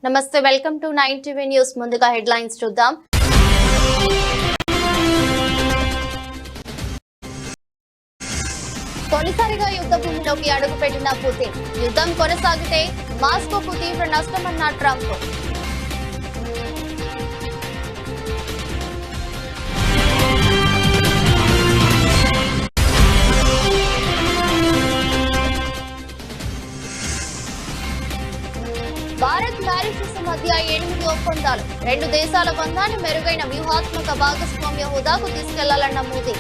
నమస్తే welcome to 9 TV news ముందుగా headlines చూద్దాం తొలిసారిగా యుద్ధ భూమిలోకి అడుగుపెట్టిన పుతిన్ యుద్ధం కొనసాగితే మాస్కోకు తీవ్ర నష్టమన్న ట్రంప్ భారత్ మారిషస్ మధ్య 8 ఒప్పందాలు రెండు దేశాల బంధాన్ని మెరుగైన వ్యూహాత్మక భాగస్వామ్య హోదాకు తీసుకెళ్లాలన్న మోదీ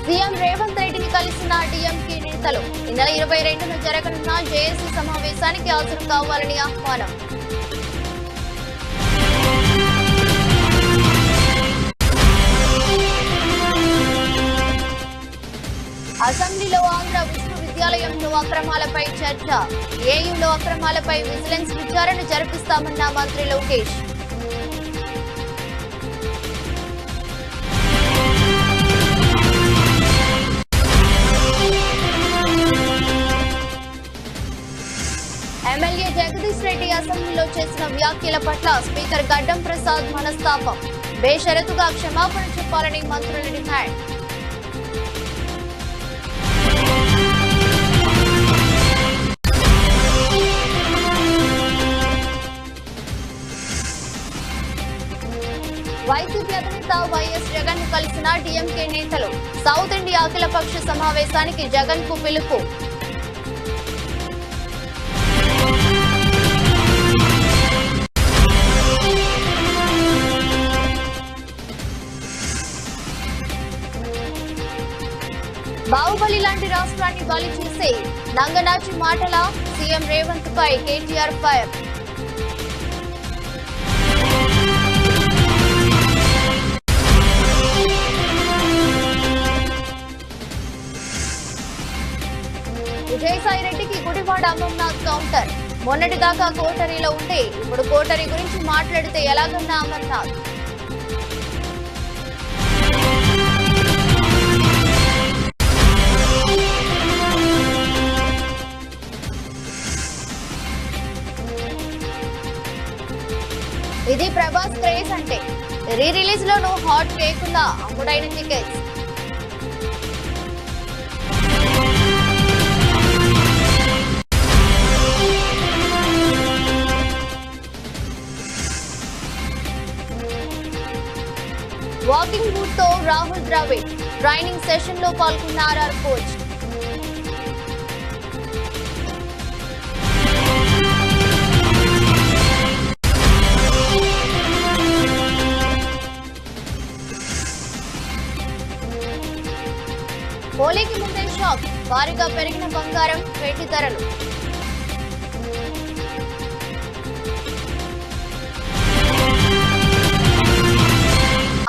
సీఎం రేవంత్ రెడ్డిని కలిసిన డీఎంకే నేతలు ఈ నెల 22న జరగనున్న జేఏసీ సమావేశానికి హాజరు కావాలని ఆహ్వానం అసెంబ్లీలో ఆంధ్ర విశ్వవిద్యాలయంలో అక్రమాలపై చర్చ ఏయూలో అక్రమాలపై విజిలెన్స్ విచారణ జరిపిస్తామన్న మంత్రి లోకేష్ ఎమ్మెల్యే జగదీష్ రెడ్డి అసెంబ్లీలో చేసిన వ్యాఖ్యల పట్ల స్పీకర్ గడ్డం ప్రసాద్ మనస్తాపం బేషరతుగా క్షమాపణ చెప్పాలని మంత్రుల డిమాండ్ వైసీపీ అధినేత వైఎస్ జగన్ ను కలిసిన డీఎంకే నేతలు సౌత్ ఇండియా అఖిలపక్ష సమావేశానికి జగన్ కు పిలుపు బాహుబలి లాంటి రాష్ట్రాన్ని బలి చేసే నంగనాచి మాటల సీఎం రేవంత్ పై కేటీఆర్ ఫైర్ విజయసాయి రెడ్డికి గుడివాడ అమర్నాథ్ కౌంటర్ మొన్నటిదాకా కోటరీలో ఉంటే ఇప్పుడు కోటరీ గురించి మాట్లాడితే ఎలాగన్నా అమర్నాథ్ ఇది ప్రభాస్ క్రేజ్ అంటే రీ రిలీజ్ లోనూ హాట్ కేకులా అమ్ముడైన టికెట్స్ వాకింగ్ బూట్ తో రాహుల్ ద్రావిడ్ ట్రైనింగ్ సెషన్ లో పాల్గొన్న ఆర్ఆర్ కోచ్ హోలీకి ముందే షాక్ భారీగా పెరిగిన బంగారం వెండి ధరలు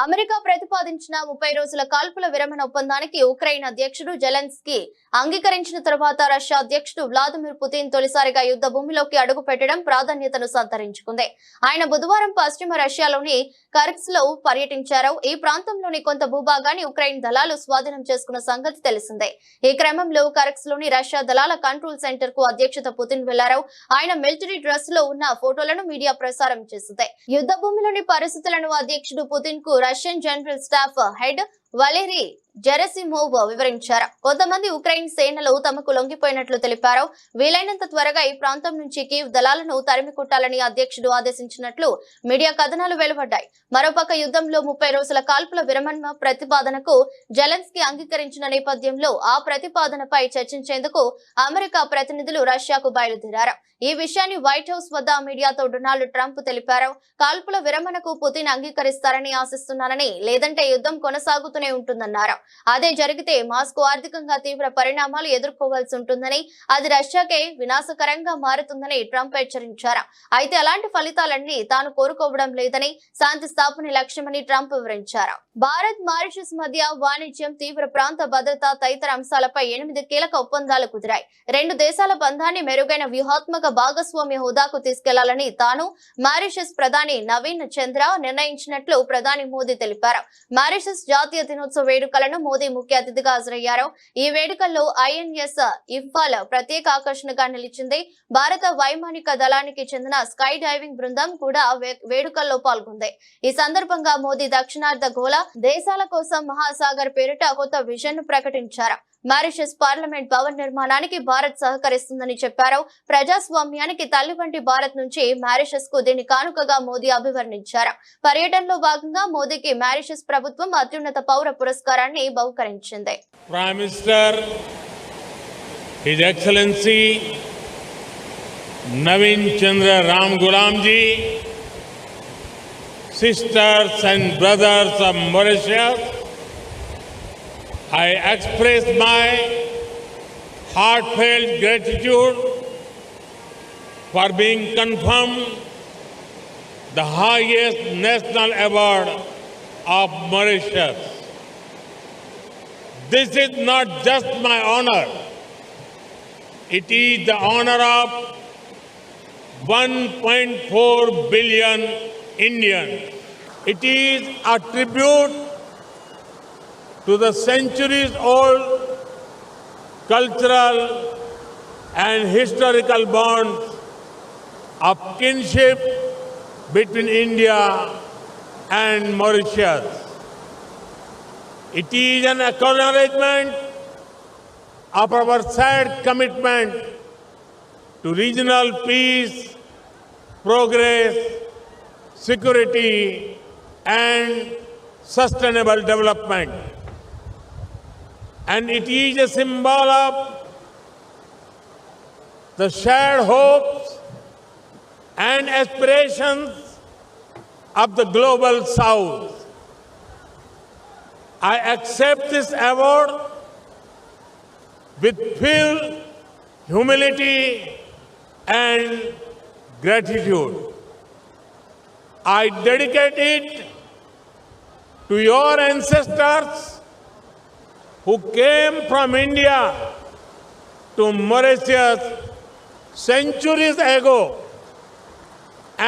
అమెరికా ప్రతిపాదించిన 30 రోజుల కాల్పుల విరమణ ఒప్పందానికి ఉక్రెయిన్ అధ్యక్షుడు జెలెన్స్కీ అంగీకరించిన తర్వాత రష్యా అధ్యక్షుడు వ్లాదిమిర్ పుతిన్ తొలిసారిగా యుద్ధ భూమిలోకి అడుగు పెట్టడం ప్రాధాన్యతను సంతరించుకుంది. ఆయన బుధవారం పశ్చిమ రష్యాలోని కర్స్క్ లో పర్యటించారు. ఈ ప్రాంతంలోని కొంత భూభాగాన్ని ఉక్రెయిన్ దళాలు స్వాధీనం చేసుకున్న సంగతి తెలిసిందే. ఈ క్రమంలో కర్స్క్ లోని రష్యా దళాల కంట్రోల్ సెంటర్ కు అధ్యక్షుడు పుతిన్ వెళ్లారు. ఆయన మిలిటరీ డ్రెస్ లో ఉన్న ఫోటోలను మీడియా ప్రసారం చేసింది. యుద్ధ భూమిలోని పరిస్థితులను అధ్యక్షుడు పుతిన్ కు Russian general staff head Valery Gerasimov వివరించారు. కొంతమంది ఉక్రెయిన్ సేనలు తమకు లొంగిపోయినట్లు తెలిపారు. వీలైనంత త్వరగా ఈ ప్రాంతం నుంచి కీవ్ దళాలను తరిమి కొట్టాలని అధ్యక్షుడు ఆదేశించినట్లు మీడియా కథనాలు వెలువడ్డాయి. మరోపక్క యుద్ధంలో 30 రోజుల కాల్పుల విరమణ ప్రతిపాదనకు జెలెన్స్కీ అంగీకరించిన నేపథ్యంలో ఆ ప్రతిపాదనపై చర్చించేందుకు అమెరికా ప్రతినిధులు రష్యాకు బయలుదేరారు. ఈ విషయాన్ని వైట్ హౌస్ వద్ద మీడియాతో డొనాల్డ్ ట్రంప్ తెలిపారు. కాల్పుల విరమణకు పుతిన్ అంగీకరిస్తారని ఆశిస్తున్నానని, లేదంటే యుద్ధం కొనసాగుతుంది సాగుతూనే ఉంటుందన్నారు. అదే జరిగితే మాస్కో ఆర్థికంగా తీవ్ర పరిణామాలు ఎదుర్కోవాల్సి ఉంటుందని, అది రష్యాకే వినాశకరంగా మారుతుందని ట్రంప్ హెచ్చరించారు. అయితే అలాంటి ఫలితాలన్నీ తాను కోరుకోవడం లేదని, శాంతి స్థాపన లక్ష్యమని ట్రంప్ వివరించారు. భారత్ మారిషస్ మధ్య వాణిజ్యం, తీవ్ర ప్రాంత భద్రత తదితర అంశాలపై 8 కీలక ఒప్పందాలు కుదిరాయి. రెండు దేశాల బంధాన్ని మెరుగైన వ్యూహాత్మక భాగస్వామ్య హోదాకు తీసుకెళ్లాలని తాను మారిషస్ ప్రధాని నవీన్ చంద్ర నిర్ణయించినట్లు ప్రధాని మోదీ తెలిపారు. మారిషస్ జాతీయ దినోత్సవ వేడుకలను మోదీ ముఖ్య అతిథిగా హాజరయ్యారు. ఈ వేడుకల్లో INS ఇంఫాల్ ప్రత్యేక ఆకర్షణగా నిలిచింది. భారత వైమానిక దళానికి చెందిన స్కై డైవింగ్ బృందం కూడా వేడుకల్లో పాల్గొంది. ఈ సందర్భంగా మోదీ దక్షిణార్ధ గోళ దేశాల కోసం మహాసాగర్ పేరిట కొత్త విజన్ ను ప్రకటించారు. మారిషస్ పార్లమెంట్ భవన్ నిర్మాణానికి భారత్ సహకరిస్తుందని చెప్పారు. ప్రజాస్వామ్యానికి తల్లి వంటి భారత్ నుంచి మారిషస్ కు దీని కానుకగా మోదీ అభివర్ణించారు. పర్యటనలో భాగంగా మోదీకి మారిషస్ ప్రభుత్వం అత్యున్నత పౌర పురస్కారాన్ని బహుకరించింది. Prime minister his excellency Naveen Chandra Ram Gulam ji, sisters and brothers of Mauritius, I express my heartfelt gratitude for being confirmed the highest national award of Mauritius. This is not just my honor, it is the honor of 1.4 billion Indians. It is a tribute to the centuries-old cultural and historical bonds of kinship between India and Mauritius. It is an acknowledgement of our shared commitment to regional peace, progress, security, and sustainable development. And it is a symbol of the shared hopes and aspirations of the global South. I accept this award with full humility and gratitude. I dedicate it to your ancestors who came from India to Mauritius centuries ago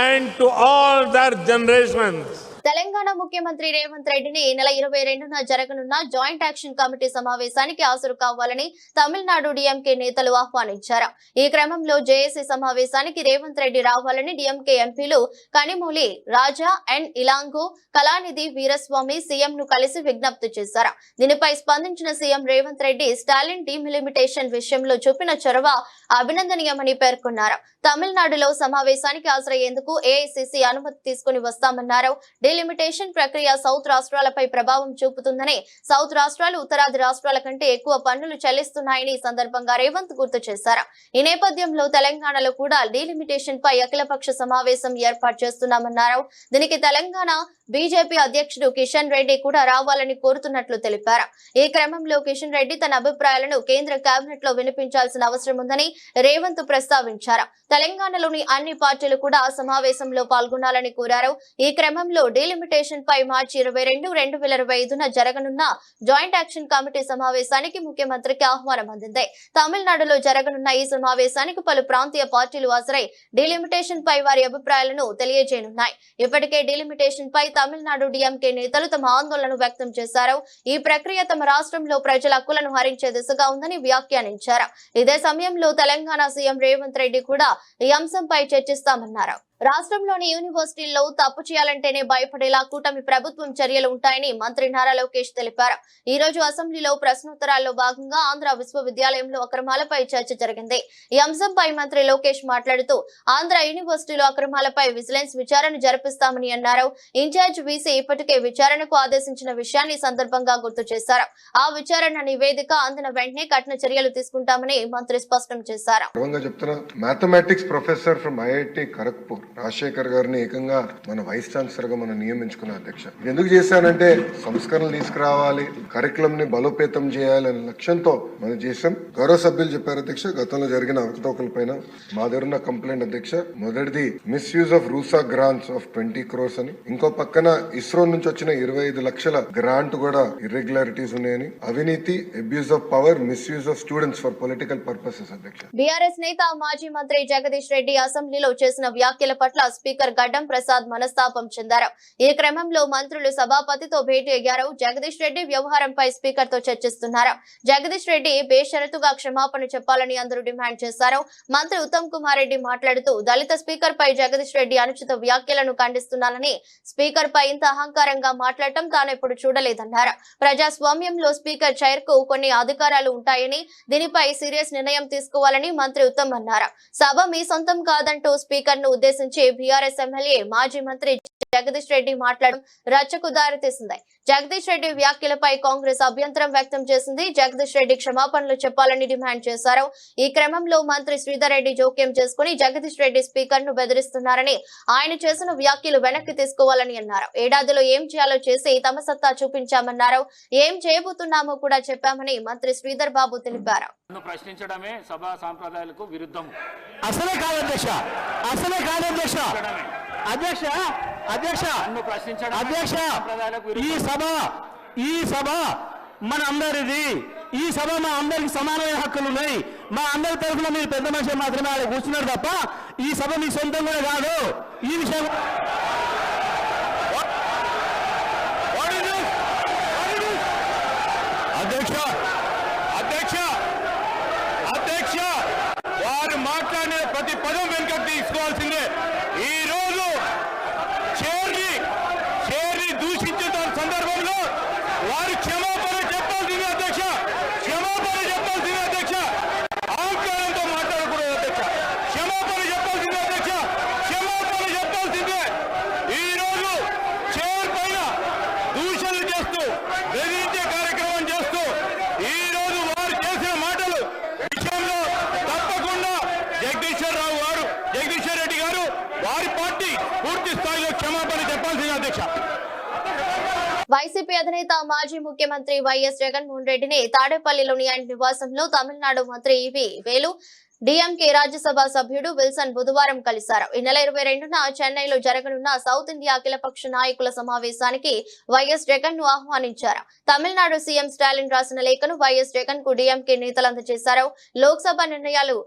and to all their generations. Telangana ముఖ్యమంత్రి రేవంత్ రెడ్డిని ఈ నెల 22న జరగనున్న joint action committee సమావేశానికి హాజరు కావాలని Tamil Nadu DMK నేతలు ఆహ్వానించారు. ఈ క్రమంలో జేఏసీ సమావేశానికి రేవంత్ రెడ్డి రావాలని DMK ఎంపీలు కనిమూలి రాజా అండ్ ఇలాంగు కళానిధి వీరస్వామి సీఎం ను కలిసి విజ్ఞప్తి చేశారు. దీనిపై స్పందించిన సీఎం రేవంత్ రెడ్డి స్టాలిన్ డీలిమిటేషన్ విషయంలో చూపిన చొరవ అభినందనీయమని పేర్కొన్నారు. తమిళనాడులో సమావేశానికి హాజరయ్యేందుకు AICC అనుమతి తీసుకుని వస్తామన్నారు. డీలిమిటేషన్ ప్రక్రియ సౌత్ రాష్ట్రాలపై ప్రభావం చూపుతుందని, సౌత్ రాష్ట్రాలు ఉత్తరాది రాష్ట్రాల కంటే ఎక్కువ పన్నులు చెల్లిస్తున్నాయని ఈ సందర్భంగా రేవంత్ గుర్తు చేశారు. ఈ నేపథ్యంలో తెలంగాణలో కూడా డీలిమిటేషన్ పై అఖిలపక్ష సమావేశం ఏర్పాటు చేస్తున్నామన్నారు. దీనికి తెలంగాణ బీజేపీ అధ్యక్షుడు కిషన్ రెడ్డి కూడా రావాలని కోరుతున్నట్లు తెలిపారు. ఈ క్రమంలో కిషన్ రెడ్డి తన అభిప్రాయాలను కేంద్ర కేబినెట్ లో వినిపించాల్సిన అవసరం ఉందని రేవంత్ ప్రస్తావించారు. తెలంగాణలోని అన్ని పార్టీలు కూడా సమావేశంలో పాల్గొనాలని కోరారు. ఈ క్రమంలో డీలిమిటేషన్ పై మార్చి 22, 2025న జరగనున్న జాయింట్ యాక్షన్ కమిటీ సమావేశానికి ముఖ్యమంత్రికి ఆహ్వానం అందింది. తమిళనాడులో జరగనున్న ఈ సమావేశానికి పలు ప్రాంతీయ పార్టీలు హాజరై డీలిమిటేషన్ పై వారి అభిప్రాయాలను తెలియజేయనున్నాయి. ఇప్పటికే డీలిమిటేషన్ పై తమిళనాడు DMK నేతలు తమ ఆందోళన వ్యక్తం చేశారు. ఈ ప్రక్రియ తమ రాష్ట్రంలో ప్రజల హక్కులను హరించే దిశగా ఉందని వ్యాఖ్యానించారు. ఇదే సమయంలో తెలంగాణ సీఎం రేవంత్ రెడ్డి కూడా ఈ అంశంపై చర్చిస్తామన్నారు. రాష్ట్రంలోని యూనివర్సిటీల్లో తప్పు చేయాలంటేనే భయపడేలా కూటమి ప్రభుత్వం చర్యలు ఉంటాయని మంత్రి నారా లోకేష్ తెలిపారు. ఈ రోజు అసెంబ్లీలో ప్రశ్నోత్తరాల్లో భాగంగా ఆంధ్ర విశ్వవిద్యాలయంలో అక్రమాలపై చర్చ జరిగింది. ఈ అంశంపై మంత్రి లోకేష్ మాట్లాడుతూ ఆంధ్ర యూనివర్సిటీలో అక్రమాలపై విజిలెన్స్ విచారణ జరిపిస్తామని అన్నారు. ఇన్ఛార్జ్ వీసీ ఇప్పటికే విచారణకు ఆదేశించిన విషయాన్ని సందర్భంగా గుర్తు చేశారు. ఆ విచారణ నివేదిక అందిన వెంటనే కఠిన చర్యలు తీసుకుంటామని మంత్రి స్పష్టం చేశారు. Mathematics professor from IIT Kharagpur Rajasekhar గారిని ఏకంగా మన వైస్ ఛాన్సలర్ గా మనం నియమించుకున్నాం అధ్యక్ష. ఎందుకు చేశానంటే సంస్కరణలు తీసుకురావాలి, కరికులం ని బలోపేతం చేయాలనే లక్ష్యంతో మనం చేసాం. గౌరవ సభ్యులు చెప్పారు అధ్యక్ష, గతంలో జరిగిన అవకతవకల పైన మా దగ్గర ఉన్న కంప్లైంట్ అధ్యక్ష. మొదటిది misuse of RUSA grants of 20 crores అని, ఇంకో పక్కన ఇస్రో నుంచి వచ్చిన 25 లక్షల గ్రాంట్ కూడా ఇర్రెగ్యులారిటీస్ ఉన్నాయని, అవినీతి, abuse of power, misuse of students for political purposes అధ్యక్ష. బీఆర్ఎస్ నేత మాజీ మంత్రి జగదీష్ రెడ్డి అసెంబ్లీలో చేసిన వ్యాఖ్యల పట్ల స్పీకర్ గడ్డం ప్రసాద్ మనస్తాపం చెందారు. ఈ క్రమంలో మంత్రులు సభాపతితో భేటీ అయ్యారు. జగదీష్ రెడ్డి వ్యవహారంపై స్పీకర్ తో చర్చిస్తున్నారు. జగదీష్ రెడ్డి బేషరతుగా క్షమాపణ చెప్పాలని అందరూ డిమాండ్ చేశారు. మంత్రి ఉత్తమ్ కుమార్ రెడ్డి మాట్లాడుతూ దళిత స్పీకర్ పై జగదీష్ రెడ్డి అనుచిత వ్యాఖ్యలను ఖండిస్తున్నానని, స్పీకర్ పై ఇంత అహంకారంగా మాట్లాడటం తాను ఎప్పుడు చూడలేదన్నారు. ప్రజాస్వామ్యంలో స్పీకర్ చైర్ కు కొన్ని అధికారాలు ఉంటాయని, దీనిపై సీరియస్ నిర్ణయం తీసుకోవాలని మంత్రి ఉత్తమ్ అన్నారు. సభ మీ సొంతం కాదంటూ స్పీకర్ ను ఉద్దేశించి బీఆర్ఎస్ ఎమ్మెల్యే మాజీ మంత్రి జగదీష్ రెడ్డి మాట్లాడడం రచ్చకు దారితీసింది. జగదీష్ రెడ్డి వ్యాఖ్యలపై కాంగ్రెస్ అభ్యంతరం వ్యక్తం చేసింది. జగదీష్ రెడ్డి క్షమాపణలు చెప్పాలని డిమాండ్ చేశారు. ఈ క్రమంలో మంత్రి శ్రీధర్ రెడ్డి జోక్యం చేసుకుని జగదీష్ రెడ్డి స్పీకర్ ను బెదిరిస్తున్నారని, ఆయన చేసిన వ్యాఖ్యలు వెనక్కి తీసుకోవాలని అన్నారు. ఏడాదిలో ఏం చేయాలో చేసి తమ సత్తా చూపించామన్నారు. ఏం చేయబోతున్నామో కూడా చెప్పామని మంత్రి శ్రీధర్ బాబు తెలిపారు. ప్రశ్నించడమే సభా సాంప్రదాయాలకు విరుద్ధం. అసలే కాదు అధ్యక్ష, అసలే కాదు అధ్యక్ష. అధ్యక్ష అధ్యక్ష అధ్యక్ష ఈ సభ మన అందరిది. ఈ సభ మా అందరికి సమానమైన హక్కులు ఉన్నాయి. మా అందరి తరఫున మీరు పెద్ద మనిషి మాత్రమే ఆడ కూర్చున్నారు తప్ప ఈ సభ మీ సొంతం కూడా కాదు. ఈ విషయం అధ్యక్ష అధ్యక్ష అధ్యక్ష వారు మాట్లాడిన ప్రతి పదం వెనుకకు తీసుకోవాల్సిందే. ఈ రోజు చైర్ని దూషించిన సందర్భంలో వారు క్షమాపణ చెప్పాల్సిందే అధ్యక్ష, క్షమాపణ చెప్పాల్సిందే అధ్యక్ష. అహంకారంతో మాట్లాడకూడదు అధ్యక్ష, క్షమాపణ చెప్పాల్సిందే అధ్యక్ష, క్షమాపణ చెప్పాల్సిందే. ఈ రోజు చైర్ పైన దూషణలు చేస్తూ బెదిరించే కార్యక్రమం చేస్తూ ఈ రోజు వారు చేసిన మాటలు విషయంలో తప్పకుండా జగదీశ్వర్ రెడ్డి గారు వారి పార్టీ పూర్తి స్థాయిలో క్షమాపణ చెప్పాల్సింది అధ్యక్ష. వైసీపీ అధినేత మాజీ ముఖ్యమంత్రి వైఎస్ జగన్మోహన్ రెడ్డిని తాడేపల్లిలోని ఆయన నివాసంలో తమిళనాడు మంత్రి ఈవి వేలు, డిఎంకే రాజ్యసభ సభ్యుడు విల్సన్ బుధవారం కలిశారు. ఈ నెల 22న చెన్నైలో జరగనున్న సౌత్ ఇండియా అఖిలపక్ష నాయకుల సమావేశానికి వైఎస్ జగన్ ను ఆహ్వానించారు. తమిళనాడు సీఎం స్టాలిన్ రాసిన లేఖను వైఎస్ జగన్ కు డిఎంకే నేతలు అందజేశారు. లోక్సభ నిర్ణయాలు,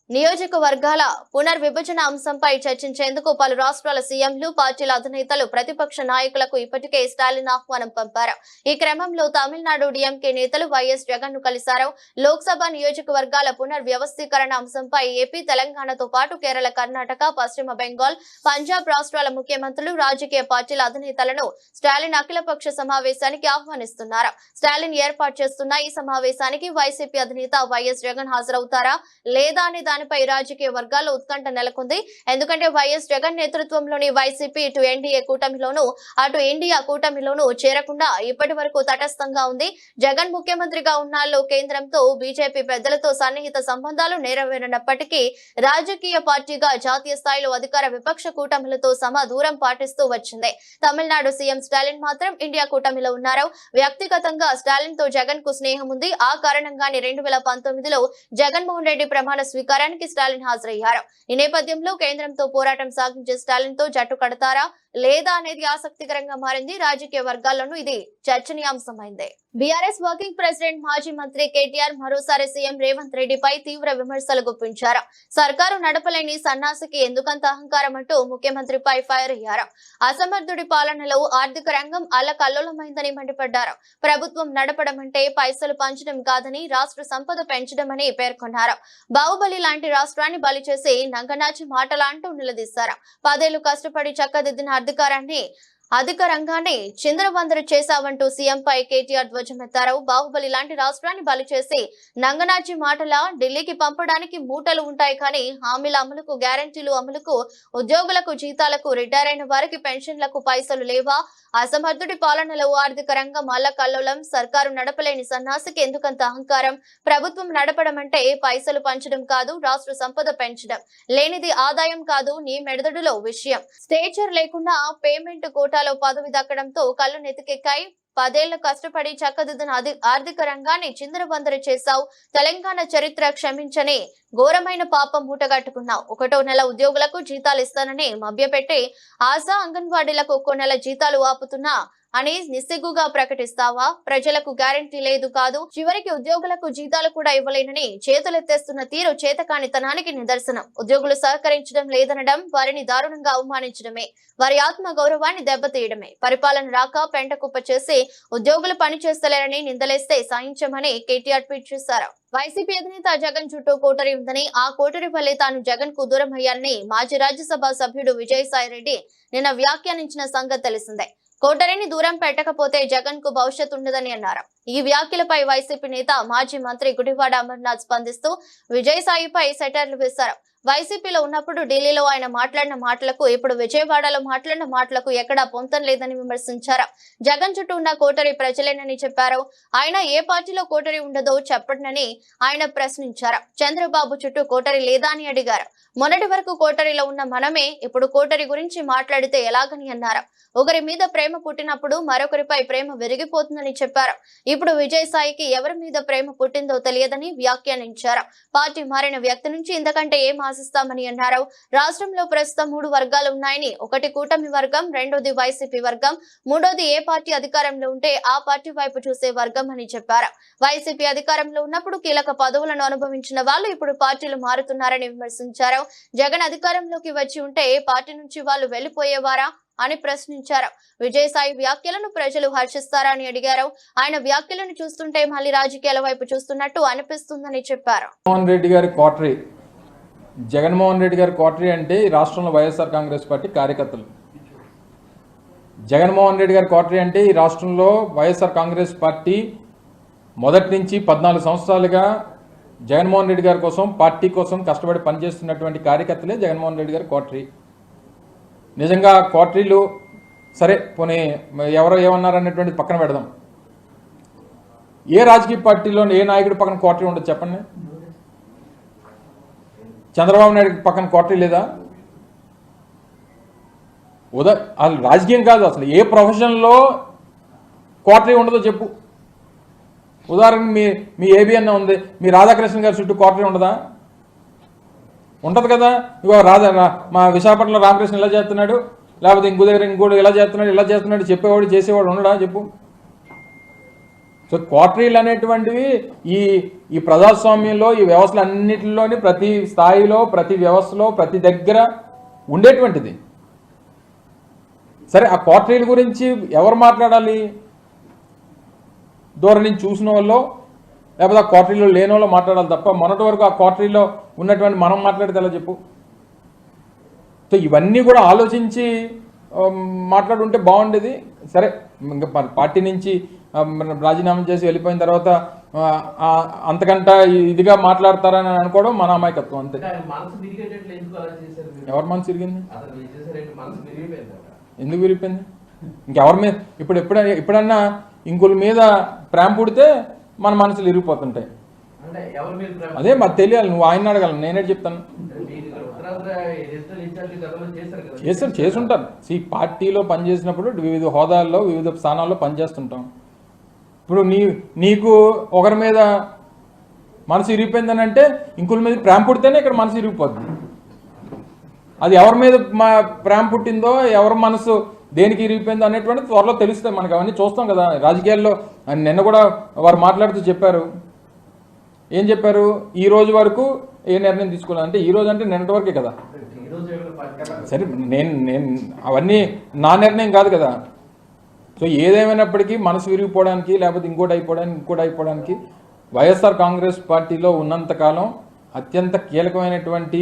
నియోజకవర్గాల పునర్విభజన అంశంపై చర్చించేందుకు పలు రాష్ట్రాల సీఎంలు, పార్టీల అధినేతలు, ప్రతిపక్ష నాయకులకు ఇప్పటికే స్టాలిన్ ఆహ్వానం పంపారు. ఈ క్రమంలో తమిళనాడు డిఎంకే నేతలు వైఎస్ జగన్ ను కలిశారు. లోక్సభ నియోజకవర్గాల పునర్వ్యవస్థీకరణ అంశంపై ఏపీ, తెలంగాణతో పాటు కేరళ, కర్ణాటక, పశ్చిమ బెంగాల్, పంజాబ్ రాష్ట్రాల ముఖ్యమంత్రులు, రాజకీయ పార్టీల అధినేతలను స్టాలిన్ అఖిలపక్ష సమావేశానికి ఆహ్వానిస్తున్నారు. స్టాలిన్ ఏర్పాటు చేస్తున్న ఈ సమావేశానికి వైసీపీ అధినేత వైఎస్ జగన్ హాజరవుతారా లేదా అనే దానిపై రాజకీయ వర్గాల్లో ఉత్కంఠ నెలకొంది. ఎందుకంటే వైఎస్ జగన్ నేతృత్వంలోని వైసీపీ ఇటు ఎన్డీఏ కూటమిలోనూ అటు ఇండియా కూటమిలోనూ చేరకుండా ఇప్పటి వరకు తటస్థంగా ఉంది. జగన్ ముఖ్యమంత్రిగా ఉన్నాళ్ళు కేంద్రంతో బీజేపీ పెద్దలతో సన్నిహిత సంబంధాలు నెరవేరినప్పటికీ రాజకీయ పార్టీగా జాతీయ స్థాయిలో అధికార విపక్ష కూటమిలతో సమ దూరం పాటిస్తూ వచ్చింది. తమిళనాడు సీఎం స్టాలిన్ మాత్రం ఇండియా కూటమిలో ఉన్నారు. వ్యక్తిగతంగా స్టాలిన్ తో జగన్ కు స్నేహం ఉంది. ఆ కారణంగానే 2019లో జగన్మోహన్ రెడ్డి ప్రమాణ స్వీకారానికి స్టాలిన్ హాజరయ్యారు. ఈ నేపథ్యంలో కేంద్రంతో పోరాటం సాగించే స్టాలిన్ తో జట్టు కడతారా లేదా అనేది ఆసక్తికరంగా మారింది. రాజకీయ వర్గాల్లోనూ ఇది చర్చనీయాంశమైంది. బీఆర్ఎస్ వర్కింగ్ ప్రెసిడెంట్ మాజీ మంత్రి కేటీఆర్ మరోసారి సీఎం రేవంత్ రెడ్డిపై తీవ్ర విమర్శలు గుప్పించారు. సర్కారు నడపలేని సన్నాసికి ఎందుకంత అహంకారం అంటూ ముఖ్యమంత్రిపై ఫైర్ అయ్యారు. అసమర్థుడి పాలనలో ఆర్థిక రంగం అల్లకల్లోలమైందని మండిపడ్డారు. ప్రభుత్వం నడపడం అంటే పైసలు పంచడం కాదని, రాష్ట్ర సంపద పెంచడమని పేర్కొన్నారు. బాహుబలి లాంటి రాష్ట్రాన్ని బలి చేసి నంగనాచి మాటలా అంటూ నిలదీశారు. 10 ఏళ్లు కష్టపడి చక్కదిద్దిన అధికారాన్ని అధిక రంగాన్ని చిందరవందర చేశావంటూ సీఎంపై కేటీఆర్ ధ్వజమెత్తారు. బాహుబలి లాంటి రాష్ట్రాన్ని బలి చేసి నంగనాచి మాటల ఢిల్లీకి పంపడానికి మూటలు ఉంటాయి కానీ హామీల అమలుకు, గ్యారంటీలు అమలుకు, ఉద్యోగులకు జీతాలకు, రిటైర్ అయిన వారికి పెన్షన్లకు పైసలు లేవా? అసమర్థుడి పాలనలో ఆర్థిక రంగం అల్లకల్లోలం. సర్కారు నడపలేని సన్నాసికి ఎందుకంత అహంకారం? ప్రభుత్వం నడపడం అంటే పైసలు పంచడం కాదు, రాష్ట్ర సంపద పెంచడం. లేనిది ఆదాయం కాదు, నీ మెడదడులో విషయం. స్టేచర్ లేకుండా పేమెంట్ కోటాలో పదవి దక్కడంతో కళ్ళు నెతికెక్కాయి. 10 ఏళ్లు కష్టపడి చక్కదిద్దిన ఆర్థిక రంగాన్ని చిందరవందర చేశావు. తెలంగాణ చరిత్ర క్షమించని ఘోరమైన పాపం మూటగట్టుకున్నావు. 1వ నెల ఉద్యోగులకు జీతాలు ఇస్తానని మభ్యపెట్టి ఆశా అంగన్వాడీలకు 1 నెల జీతాలు ఆపుతున్నా అని నిస్సిగ్గుగా ప్రకటిస్తావా? ప్రజలకు గ్యారంటీ లేదు కాదు, చివరికి ఉద్యోగులకు జీతాలు కూడా ఇవ్వలేనని చేతులెత్తేస్తున్న తీరు చేతకానితనానికి నిదర్శనం. ఉద్యోగులు సహకరించడం లేదనడం వారిని దారుణంగా అవమానించడమే, వారి ఆత్మ గౌరవాన్ని దెబ్బతీయడమే. పరిపాలన రాక పెంట కుప్ప చేసి ఉద్యోగులు పని చేస్తలేరని నిందలేస్తే సాయించమని కేటీఆర్ ట్వీట్ చేశారు. వైసీపీ అధినేత జగన్ చుట్టూ కోటరీ ఉందని, ఆ కోటరీ వల్లే తాను జగన్ కు దూరం అయ్యారని మాజీ రాజ్యసభ సభ్యుడు విజయసాయి రెడ్డి నిన్న వ్యాఖ్యానించిన సంగతి తెలిసిందే. కోటరీని దూరం పెట్టకపోతే జగన్ కు భవిష్యత్తు ఉండదని అన్నారు. ఈ వ్యాఖ్యలపై వైసీపీ నేత మాజీ మంత్రి గుడివాడ అమర్నాథ్ స్పందిస్తూ విజయసాయిపై సెటైర్లు వేశారు. వైసీపీలో ఉన్నప్పుడు ఢిల్లీలో ఆయన మాట్లాడిన మాటలకు, ఇప్పుడు విజయవాడలో మాట్లాడిన మాటలకు ఎక్కడా పొంతం లేదని విమర్శించారు. జగన్ చుట్టూ ఉన్న కోటరీ ప్రజలేనని చెప్పారు. ఆయన ఏ పార్టీలో కోటరీ ఉండదో చెప్పడనని ఆయన ప్రశ్నించారు. చంద్రబాబు చుట్టూ కోటరీ లేదా అని అడిగారు. మొన్నటి వరకు కోటరీలో ఉన్న మనమే ఇప్పుడు కోటరీ గురించి మాట్లాడితే ఎలాగని అన్నారు. ఒకరి మీద ప్రేమ పుట్టినప్పుడు మరొకరిపై ప్రేమ విరిగిపోతుందని చెప్పారు. ఇప్పుడు విజయసాయికి ఎవరి మీద ప్రేమ పుట్టిందో తెలియదని వ్యాఖ్యానించారు. పార్టీ మారిన వ్యక్తి నుంచి ఇంతకంటే ఏం ఆశిస్తామని అన్నారు. రాష్ట్రంలో ప్రస్తుతం 3 వర్గాలు ఉన్నాయని, ఒకటి కూటమి వర్గం, రెండోది వైసీపీ వర్గం, మూడోది ఏ పార్టీ అధికారంలో ఉంటే ఆ పార్టీ వైపు చూసే వర్గం అని చెప్పారు. వైసీపీ అధికారంలో ఉన్నప్పుడు కీలక పదవులను అనుభవించిన వాళ్ళు ఇప్పుడు పార్టీలు మారుతున్నారని విమర్శించారు. జగన్ అధికారంలోకి వచ్చి ఉంటే ఏ పార్టీ నుంచి వాళ్ళు వెళ్లిపోయేవారా అని ప్రశ్నించారు. విజయసాయి వ్యాఖ్యలను ప్రజలు హర్షిస్తారా అని అడిగారు. ఆయన వ్యాఖ్యలను చూస్తుంటే మళ్ళీ రాజకీయాల వైపు చూస్తున్నట్టు అనిపిస్తుందని చెప్పారు. జగన్మోహన్ రెడ్డి గారి కోటరీ అంటే ఈ రాష్ట్రంలో వైఎస్ఆర్ కాంగ్రెస్ పార్టీ కార్యకర్తలు. జగన్మోహన్ రెడ్డి గారి కోటరీ అంటే ఈ రాష్ట్రంలో వైఎస్ఆర్ కాంగ్రెస్ పార్టీ మొదటి నుంచి 14 సంవత్సరాలుగా జగన్మోహన్ రెడ్డి గారి కోసం, పార్టీ కోసం కష్టపడి పనిచేస్తున్నటువంటి కార్యకర్తలే జగన్మోహన్ రెడ్డి గారి కోటరీ. నిజంగా కోటరీలు సరే పోనీ ఎవరో ఏమన్నారనేటువంటిది పక్కన పెడదాం. ఏ రాజకీయ పార్టీలో ఏ నాయకుడి పక్కన కోటరీ ఉండదు చెప్పండి? చంద్రబాబు నాయుడు పక్కన కోటరీ లేదా? అసలు రాజకీయం కాదు, అసలు ఏ ప్రొఫెషన్లో కోటరీ ఉండదో చెప్పు. ఉదాహరణకు మీ ఏబిఎన్ ఉంది, మీ రాధాకృష్ణ గారి చుట్టూ కోటరీ ఉండదా? ఉంటుంది కదా. ఇగో మా విశాఖపట్నంలో రామకృష్ణ ఇలా చేస్తున్నాడు, లేకపోతే ఇంకో దగ్గర ఇంకోటి ఇలా చేస్తున్నాడు చెప్పేవాడు చేసేవాడు ఉండడా చెప్పు. సో కోటరీలు అనేటువంటివి ఈ ప్రజాస్వామ్యంలో, ఈ వ్యవస్థలు అన్నింటిలోని ప్రతి స్థాయిలో, ప్రతి వ్యవస్థలో, ప్రతి దగ్గర ఉండేటువంటిది. సరే ఆ కోటరీల గురించి ఎవరు మాట్లాడాలి? దూరం నుంచి చూసిన వాళ్ళు, లేకపోతే ఆ కోటరీలో లేని వాళ్ళు మాట్లాడాలి తప్ప మొన్నటి వరకు ఆ కోటరీలో ఉన్నటువంటి మనం మాట్లాడితే ఎలా చెప్పు? సో ఇవన్నీ కూడా ఆలోచించి మాట్లాడుంటే బాగుండేది. సరే ఇంకా పార్టీ నుంచి రాజీనామా చేసి వెళ్ళిపోయిన తర్వాత అంతకంట ఇదిగా మాట్లాడతారని అనుకోవడం మన అమాయకత్వం అంతే. ఎవరి మనసు తిరిగింది? ఎందుకు విరిగిపోయింది? ఇంకెవరి మీద ఎప్పుడన్నా ఇంకొకరి మీద ప్రేమ పుడితే మన మనసులు ఇరిగిపోతుంటాయి. అదే మాకు తెలియాలి. నువ్వు ఆయన అడగాలి, నేనే చెప్తాను. చేసుంటారు. పార్టీలో పనిచేసినప్పుడు వివిధ హోదాల్లో, వివిధ స్థానాల్లో పనిచేస్తుంటాం. ఇప్పుడు నీకు ఒకరి మీద మనసు ఇరిగిపోయిందని అంటే ఇంకొకరి మీద ప్రేమ పుడితేనే ఇక్కడ మనసు ఇరిగిపోతుంది. అది ఎవరి మీద ప్రేమ పుట్టిందో, ఎవరి మనసు దేనికి ఇరిగిపోయిందో అనేటువంటి త్వరలో తెలుస్తాయి మనకి. అవన్నీ చూస్తాం కదా రాజకీయాల్లో. నిన్న కూడా వారు మాట్లాడుతూ చెప్పారు. ఏం చెప్పారు? ఈ రోజు వరకు ఏ నిర్ణయం తీసుకోలేదు అంటే, ఈ రోజు అంటే నిన్నటి వరకే కదా. సరే నేను అవన్నీ నా నిర్ణయం కాదు కదా. సో ఏదేమైనప్పటికీ మనసు విరిగిపోవడానికి, లేకపోతే ఇంకోటి అయిపోవడానికి వైఎస్ఆర్ కాంగ్రెస్ పార్టీలో ఉన్నంతకాలం అత్యంత కీలకమైనటువంటి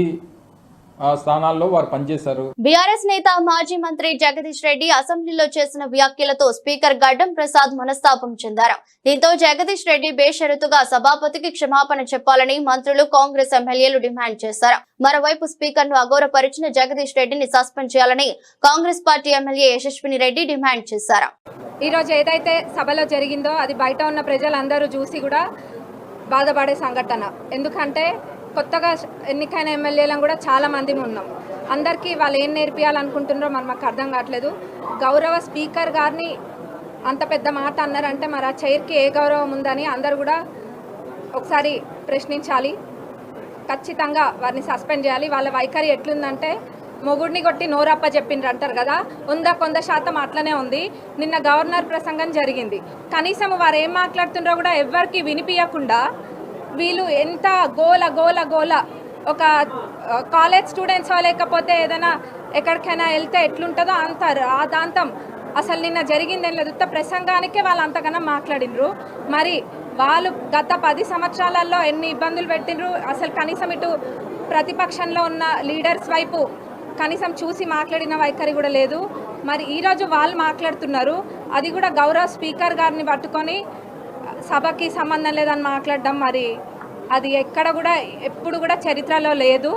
స్థానాల్లో వారు పనిచేశారు. బీఆర్ఎస్ నేత మాజీ మంత్రి జగదీష్ రెడ్డి అసెంబ్లీలో చేసిన వ్యాఖ్యలతో స్పీకర్ గడ్డం ప్రసాద్ మనస్తాపం చెందారు. దీంతో జగదీష్ రెడ్డి బేషరతుగా సభాపతికి క్షమాపణ చెప్పాలని మంత్రులు, కాంగ్రెస్ ఎమ్మెల్యేలు డిమాండ్ చేశారు. మరోవైపు స్పీకర్ ను అగౌరవపరిచిన జగదీష్ రెడ్డిని సస్పెండ్ చేయాలని కాంగ్రెస్ పార్టీ ఎమ్మెల్యే యశస్విని రెడ్డి డిమాండ్ చేశారు. ఈ రోజు ఏదైతే సభలో జరిగిందో అది బయట ఉన్న ప్రజలందరూ చూసి కూడా బాధపడే సంఘటన. ఎందుకంటే కొత్తగా ఎన్నికైన ఎమ్మెల్యేలను కూడా చాలా మంది ఉన్నాం. అందరికీ వాళ్ళు ఏం నేర్పియాలనుకుంటున్నారో మరి మాకు అర్థం కావట్లేదు. గౌరవ స్పీకర్ గారిని అంత పెద్ద మాట అన్నారంటే మరి ఆ చైర్కి ఏ గౌరవం ఉందని అందరు కూడా ఒకసారి ప్రశ్నించాలి. ఖచ్చితంగా వారిని సస్పెండ్ చేయాలి. వాళ్ళ వైఖరి ఎట్లుందంటే మొగుడిని కొట్టి నోరప్ప చెప్పిండ్రు అంటారు కదా, 100% అట్లనే ఉంది. నిన్న గవర్నర్ ప్రసంగం జరిగింది. కనీసం వారు ఏం మాట్లాడుతుండ్రో కూడా ఎవ్వరికి వినిపించకుండా వీళ్ళు ఎంత గోల గోల గోల. ఒక కాలేజ్ స్టూడెంట్స్ లేకపోతే ఏదైనా ఎక్కడికైనా వెళ్తే ఎట్లుంటుందో అంత రాదాంతం. అసలు నిన్న జరిగింది ఏం లేదు, ఉత్త ప్రసంగానికే వాళ్ళు అంతగానో మాట్లాడినరు. మరి వాళ్ళు గత 10 సంవత్సరాలలో ఎన్ని ఇబ్బందులు పెట్టినరు. అసలు కనీసం ఇటు ప్రతిపక్షంలో ఉన్న లీడర్స్ వైపు కనీసం చూసి మాట్లాడిన వైఖరి కూడా లేదు. మరి ఈరోజు వాళ్ళు మాట్లాడుతున్నారు, అది కూడా గౌరవ స్పీకర్ గారిని పట్టుకొని సభకి సంబంధం లేదని మాట్లాడడం మరి అది ఎక్కడ కూడా ఎప్పుడు కూడా చరిత్రలో లేదు.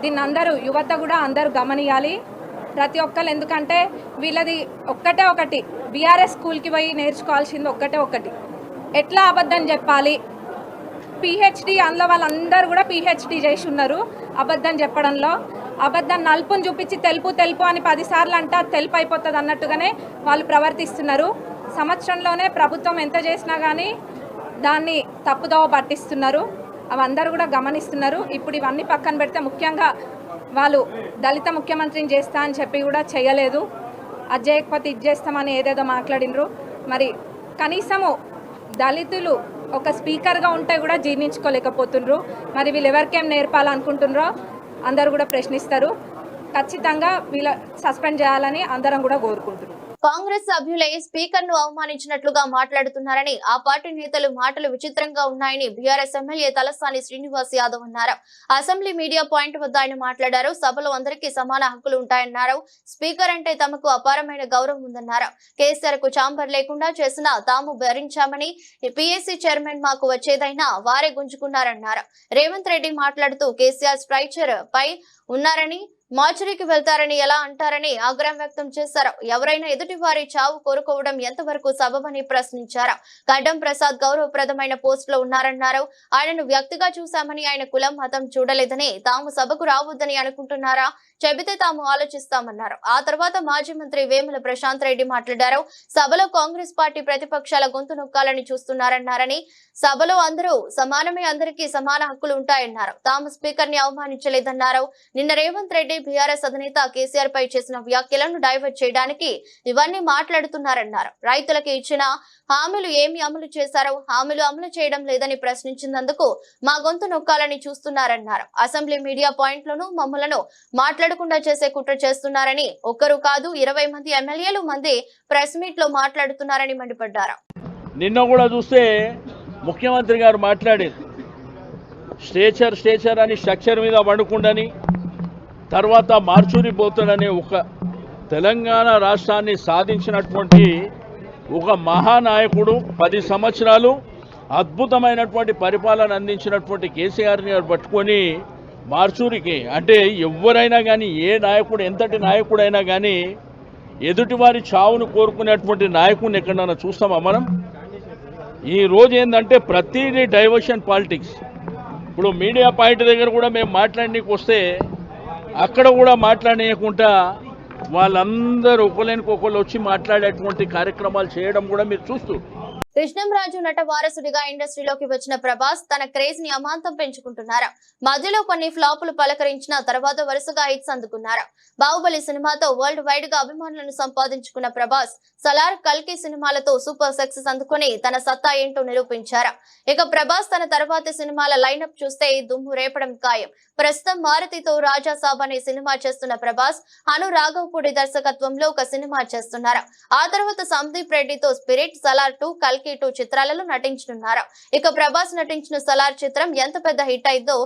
దీన్ని అందరూ యువత కూడా అందరూ గమనియాలి, ప్రతి ఒక్కరు. ఎందుకంటే వీళ్ళది ఒక్కటే ఒకటి, బీఆర్ఎస్ స్కూల్కి పోయి నేర్చుకోవాల్సింది ఒక్కటే ఒకటి, ఎట్లా అబద్ధం చెప్పాలి. పిహెచ్డి అందులో వాళ్ళందరూ కూడా పిహెచ్డి చేసి ఉన్నారు అబద్ధం చెప్పడంలో. అబద్ధం నలుపుని చూపించి తెలుపు తెలుపు అని 10 సార్లు అంటా తెలుపు అయిపోతుంది అన్నట్టుగానే వాళ్ళు ప్రవర్తిస్తున్నారు. సంవత్సరంలోనే ప్రభుత్వం ఎంత చేసినా కానీ దాన్ని తప్పుదోవ పట్టిస్తున్నారు. అవి అందరూ కూడా గమనిస్తున్నారు. ఇప్పుడు ఇవన్నీ పక్కన పెడితే ముఖ్యంగా వాళ్ళు దళిత ముఖ్యమంత్రిని చేస్తా అని చెప్పి కూడా చేయలేదు. అది చేయకపోతే ఇది చేస్తామని ఏదేదో మాట్లాడినరు. మరి కనీసము దళితులు ఒక స్పీకర్గా ఉంటే కూడా జీర్ణించుకోలేకపోతుండ్రు. మరి వీళ్ళు ఎవరికేం నేర్పాలనుకుంటున్నారో అందరూ కూడా ప్రశ్నిస్తారు. ఖచ్చితంగా వీళ్ళ సస్పెండ్ చేయాలని అందరం కూడా కోరుకుంటున్నారు. కాంగ్రెస్ సభ్యులే స్పీకర్ ను అవమానించినట్లుగా మాట్లాడుతున్నారని, ఆ పార్టీ నేతలు మాటలు విచిత్రంగా ఉన్నాయని బీఆర్ఎస్ ఎమ్మెల్యే తలసాని శ్రీనివాస్ యాదవ్ అన్నారు. అసెంబ్లీ మీడియా పాయింట్ వద్ద ఆయన మాట్లాడారు. సభలో అందరికీ సమాన హక్కులు ఉంటాయన్నారు. స్పీకర్ అంటే తమకు అపారమైన గౌరవం ఉందన్నారు. కేసీఆర్ కు ఛాంబర్ లేకుండా చేసినా తాము భరించామని, పీఎస్సీ చైర్మన్ మాకు వచ్చేదైనా వారే గుంజుకున్నారన్నారు. రేవంత్ రెడ్డి మాట్లాడుతూ కేసీఆర్ స్ట్రైచర్ పై ఉన్నారని, మార్చురీకి వెళ్తారని ఎలా అంటారని ఆగ్రహం వ్యక్తం చేశారు. ఎవరైనా ఎదుటి వారి చావు కోరుకోవడం ఎంతవరకు సబబని ప్రశ్నించారు. గడ్డం ప్రసాద్ గౌరవప్రదమైన పోస్ట్ లో ఉన్నారన్నారు. ఆయనను వ్యక్తిగా చూశామని, ఆయన కులం మతం చూడలేదని, తాము సభకు రావద్దని అనుకుంటున్నారా, చెబితే తాము ఆలోచిస్తామన్నారు. ఆ తర్వాత మాజీ మంత్రి వేముల ప్రశాంత్ రెడ్డి మాట్లాడారు. సభలో కాంగ్రెస్ పార్టీ ప్రతిపక్షాల గొంతు నొక్కాలని చూస్తున్నారన్నారని, సభలో అందరూ సమానమే, అందరికీ సమాన హక్కులు ఉంటాయన్నారు. తాము స్పీకర్ ని అవమానించలేదన్నారు. నిన్న రేవంత్ రెడ్డి బీఆర్ఎస్ అధినేత కేసీఆర్ పై చేసిన వ్యాఖ్యలను డైవర్ట్ చేయడానికి ఇవన్నీ మాట్లాడుతున్నారన్నారు. రైతులకు ఇచ్చిన హామీలు ఏమి అమలు చేశారో, హామీలు అమలు చేయడం లేదని ప్రశ్నించినందుకు మా గొంతు నొక్కాలని చూస్తున్నారన్నారు. అసెంబ్లీ మీడియా పాయింట్ లోను మమ్మలను మాట్లాడకుండా చేసే కుట్ర చేస్తున్నారని, ఒక్కరు కాదు 20 మంది ఎమ్మెల్యేలు మంది ప్రెస్ మీట్ లో మాట్లాడుతున్నారని మండిపడ్డారు. నిన్న కూడా చూస్తే ముఖ్యమంత్రి గారు మాట్లాడేది స్ట్రేచర్ అని స్ట్రక్చర్ మీద వండుకుండని, తర్వాత మార్చురి పోతాడని, ఒక తెలంగాణ రాష్ట్రాన్ని సాధించినటువంటి ఒక మహానాయకుడు, 10 సంవత్సరాలు అద్భుతమైనటువంటి పరిపాలన అందించినటువంటి కేసీఆర్ని పట్టుకొని మార్చూరికి అంటే ఎవరైనా కానీ, ఏ నాయకుడు ఎంతటి నాయకుడైనా కానీ ఎదుటివారి చావును కోరుకునేటువంటి నాయకుడిని ఎక్కడైనా చూస్తామా మనం? ఈ రోజు ఏంటంటే ప్రతిదీ డైవర్షన్ పాలిటిక్స్. ఇప్పుడు మీడియా పాయింట్ దగ్గర కూడా మేము మాట్లాడడానికి వస్తే అక్కడ కూడా మాట్లాడనీయకుండా వాళ్ళందరూ ఒకళ్ళనికొకళ్ళు వచ్చి మాట్లాడేటువంటి కార్యక్రమాలు చేయడం కూడా మీరు చూస్తూ. కృష్ణంరాజు నట వారసుడిగా ఇండస్ట్రీలోకి వచ్చిన ప్రభాస్ తన క్రేజ్ ని అమాంతం పెంచుకుంటున్నారు. మధ్యలో కొన్ని ఫ్లాపులు పలకరించిన తర్వాత వరుసగా హిట్స్ అందుకున్నారు. బాహుబలి సినిమాతో వరల్డ్ వైడ్ గా అభిమానులను సంపాదించుకున్న ప్రభాస్ సలార్, కల్కి సినిమాలతో సూపర్ సక్సెస్ అందుకుని తన సత్తా ఏంటో నిరూపించారు. ఇక ప్రభాస్ తన తర్వాతి సినిమాల లైనప్ చూస్తే దుమ్ము రేపడం ఖాయం. ప్రస్తుతం మారుతితో రాజా సాబ్ అనే సినిమా చేస్తున్న ప్రభాస్ అను రాఘవపూడి దర్శకత్వంలో ఒక సినిమా చేస్తున్నారు. ఆ తర్వాత సందీప్ రెడ్డితో స్పిరిట్, సలార్ 2, కల్కి 2 చిత్రాలలో నటించనున్నారు. ఇక ప్రభాస్ నటించిన సలార్ చిత్రం ఎంత పెద్ద హిట్ అయిందో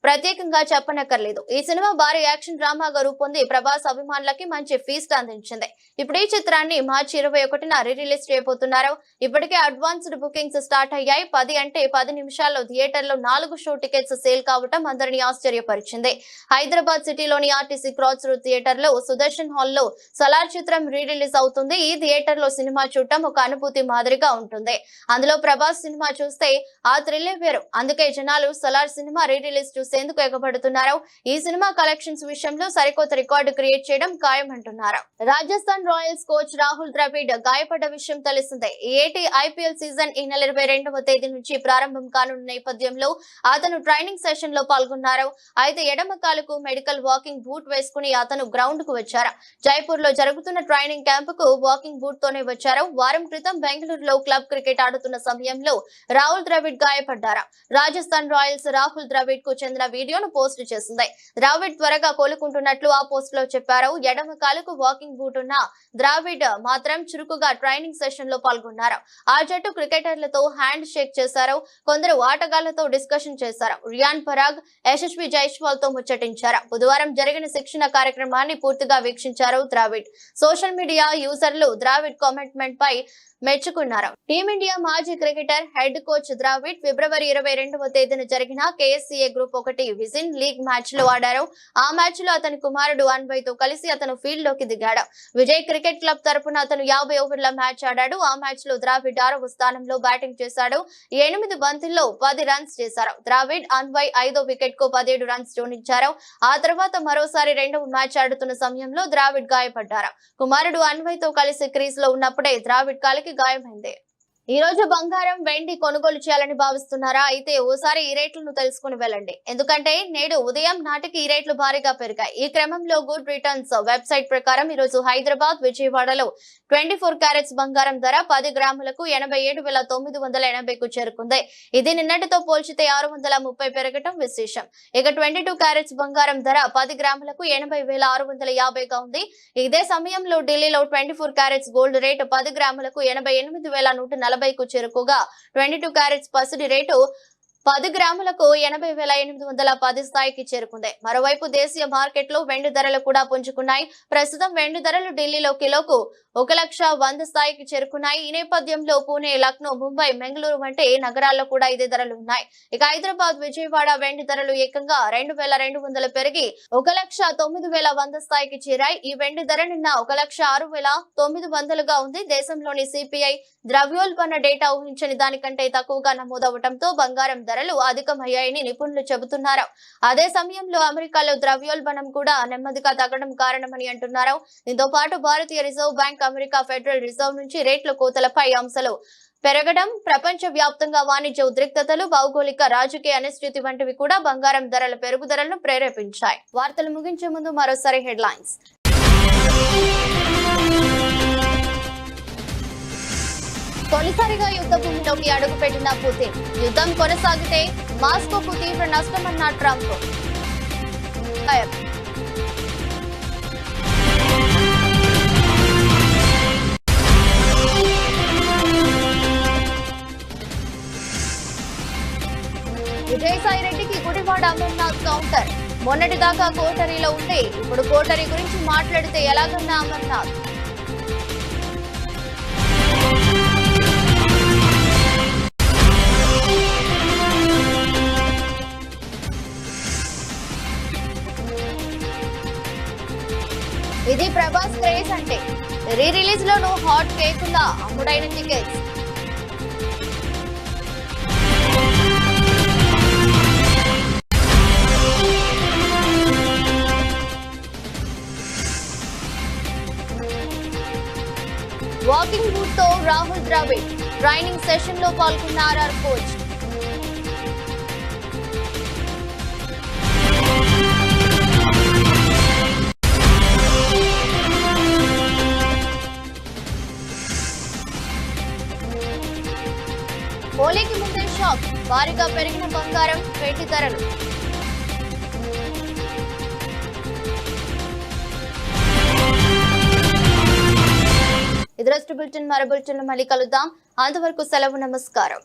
ప్రత్యేకంగా చెప్పనక్కర్లేదు. ఈ సినిమా భారీ యాక్షన్ డ్రామాగా రూపొంది ప్రభాస్ అభిమానులకి మంచి ఫీస్ట్ అందించింది. ఇప్పుడు ఈ చిత్రాన్ని మార్చి 21న రిలీజ్ చేయబోతున్నారు. ఇప్పటికే అడ్వాన్స్డ్ బుకింగ్స్ స్టార్ట్ అయ్యాయి. 10 నిమిషాల్లో థియేటర్లో 4 షో టికెట్స్ సేల్ కావటం అందరినీ ఆశ్చర్యపరిచింది. హైదరాబాద్ సిటీలోని ఆర్టీసీ క్రాస్ రోడ్ థియేటర్ లో సుదర్శన్ హాల్లో సలార్ చిత్రం రిలీజ్ అవుతుంది. ఈ థియేటర్ లో సినిమా చూడటం ఒక అనుభూతి మాదిరిగా ఉంటుంది. అందులో ప్రభాస్ సినిమా చూస్తే ఆ థ్రిల్లే వేరు. అందుకే జనాలు సలార్ సినిమా రిలీజ్ చూసేందుకు ఎగబడుతున్నారు. ఈ సినిమా కలెక్షన్స్ విషయంలో సరికొత్త రికార్డు క్రియేట్ చేయడం ఖాయమంటున్నారు. రాజస్థాన్ రాయల్స్ కోచ్ రాహుల్ ద్రవిడ్ గాయపడ్డ విషయం తెలిసిందే. ఈ ఏటి ఐపీఎల్ సీజన్ ఈ నెల 22వ తేదీ నుంచి ప్రారంభం కానున్న నేపథ్యంలో అతను ట్రైనింగ్ సెషన్ లో పాల్గొన్నారు. అయితే ఎడమ కాలుకు మెడికల్ వాకింగ్ బూట్ వేసుకుని అతను గ్రౌండ్ కు వచ్చారు. జైపూర్ లో జరుగుతున్న ట్రైనింగ్ క్యాంప్ కు వాకింగ్ బూట్ తోనే వచ్చారు. వారం క్రితం బెంగళూరులో క్లబ్ క్రికెట్ ఆడుతున్న సమయంలో రాహుల్ ద్రవిడ్ గాయపడ్డారు. రాజస్థాన్ రాయల్స్ రాహుల్ ద్రవిడ్ కు చెందిన వీడియోను పోస్ట్ చేసింది. ద్రవిడ్ త్వరగా కోలుకుంటున్నట్లు ఆ పోస్ట్ లో చెప్పారు. ఎడమ కాలుకు వాకింగ్ బూట్ ఉన్న ద్రవిడ్ మాత్రం చురుకుగా ట్రైనింగ్ సెషన్ లో పాల్గొన్నారు. ఆ జట్టు క్రికెటర్లతో హ్యాండ్ షేక్ చేశారు. కొందరు ఆటగాళ్లతో డిస్కషన్ చేశారు. రియాన్ పరాగ్, యశస్వి జైస్వాల్ తో ముచ్చటించారు. బుధవారం జరిగిన శిక్షణ కార్యక్రమాన్ని పూర్తిగా వీక్షించారు ద్రవిడ్. సోషల్ మీడియా యూజర్లు ద్రవిడ్ కామెంట్మెంట్ పై మెచ్చుకున్నారు. టీమిండియా మాజీ క్రికెటర్ హెడ్ కోచ్ ద్రవిడ్ ఫిబ్రవరి 22వ తేదీన జరిగిన కేఎస్సీఏ గ్రూప్ 1 విజిన్ లీగ్ మ్యాచ్ లో ఆడారు. ఆ మ్యాచ్ లో అతని కుమారుడు అన్వయ్ తో కలిసి అతను ఫీల్డ్ లోకి దిగాడు. విజయ్ క్రికెట్ క్లబ్ తరపున అతను 50 ఓవర్ల మ్యాచ్ ఆడాడు. ఆ మ్యాచ్ లో ద్రవిడ్ 6వ స్థానంలో బ్యాటింగ్ చేశాడు. 8 బంతుల్లో 10 రన్స్ చేశారు. ద్రవిడ్, అన్వయ్ 5వ వికెట్ కు 17 రన్స్ జోడించారు. ఆ తర్వాత మరోసారి 2వ మ్యాచ్ ఆడుతున్న సమయంలో ద్రవిడ్ గాయపడ్డారు. కుమారుడు అన్వయ్ తో కలిసి క్రీజ్ లో ఉన్నప్పుడే ద్రవిడ్ కాలికి గాయమైంది. ఈ రోజు బంగారం, వెండి కొనుగోలు చేయాలని భావిస్తున్నారా? అయితే ఓసారి ఈ రేట్లను తెలుసుకుని వెళ్ళండి. ఎందుకంటే నేడు ఉదయం నాటికి ఈ రేట్లు భారీగా పెరిగాయి. ఈ క్రమంలో గుడ్ రిటర్న్స్ వెబ్సైట్ ప్రకారం ఈ రోజు హైదరాబాద్, విజయవాడలో 24 క్యారెట్స్ బంగారం ధర 10 గ్రాములకు 87,980కు చేరుకుంది. ఇది నిన్నటితో పోల్చితే 630 పెరగటం విశేషం. ఇక 22 క్యారెట్స్ బంగారం ధర 10 గ్రాములకు 80,650గా ఉంది. ఇదే సమయంలో ఢిల్లీలో 24 క్యారెట్స్ గోల్డ్ రేటు 10 గ్రాములకు 88,140కు చేరుకోగా 22 క్యారెట్స్ పసిడి రేటు 10 గ్రాములకు 80,810 స్థాయికి చేరుకుంది. మరోవైపు దేశీయ మార్కెట్ లో వెండి ధరలు కూడా పుంజుకున్నాయి. ప్రస్తుతం వెండి ధరలు ఢిల్లీలో కిలోకు 1,100,000 స్థాయికి చేరుకున్నాయి. ఈ నేపథ్యంలో పూణే, లక్నో, ముంబై, బెంగళూరు వంటి నగరాల్లో కూడా ఇదే ధరలు ఉన్నాయి. ఇక హైదరాబాద్, విజయవాడ వెండి ధరలు ఏకంగా 2,200 పెరిగి 1,09,100 స్థాయికి చేరాయి. ఈ వెండి ధర నిన్న 1,06,900గా ఉంది. దేశంలోని సిపిఐ ద్రవ్యోల్బణ డేటా ఊహించని దానికంటే తక్కువగా నమోదవడంతో బంగారం ధరలు అధికమయ్యాయని నిపుణులు చెబుతున్నారు. అదే సమయంలో అమెరికాలో ద్రవ్యోల్బణం కూడా నెమ్మదిగా తగ్గడం కారణమని అంటున్నారు. దీంతో పాటు భారతీయ reserve bank, America federal reserve నుంచి రేట్ల కోతలపై అంశాలు పెరగడం, ప్రపంచ వ్యాప్తంగా వాణిజ్య ఉద్రిక్తతలు, భౌగోళిక రాజకీయ అనిశ్చితి వంటివి కూడా బంగారం ధరల పెరుగుదలను ప్రేరేపించాయి. వార్తలు ముగించే ముందు మరోసారి హెడ్లైన్స్. తొలిసారిగా యుద్ధ భూమిలోకి అడుగుపెట్టిన పుతిన్. యుద్ధం కొనసాగితే మాస్కోకు తీవ్ర నష్టమన్న ట్రంప్. విజయసాయి రెడ్డికి గుడివాడ అమర్నాథ్ కౌంటర్. మొన్నటిదాకా కోటరీలో ఉంటే ఇప్పుడు కోటరీ గురించి మాట్లాడితే ఎలాగన్నా అమర్నాథ్. ఇది ప్రభాస్ క్రేజ్ అంటే. రిలీజ్ లోనూ హాట్ కేకులా అమ్ముడైన టికెట్స్. వాకింగ్ బూట్ తో రాహుల్ ద్రవిడ్ ట్రైనింగ్ సెషన్ లో పాల్గొన్న ఆర్ఆర్ కోచ్. హోలీకి ముందే షాక్. భారీగా పెరిగిన బంగారం, వెండి ధరలు. ఇది రోజు బులెటిన్. మరో బులెటిన్ మళ్ళీ కలుద్దాం. అంతవరకు సెలవు. నమస్కారం.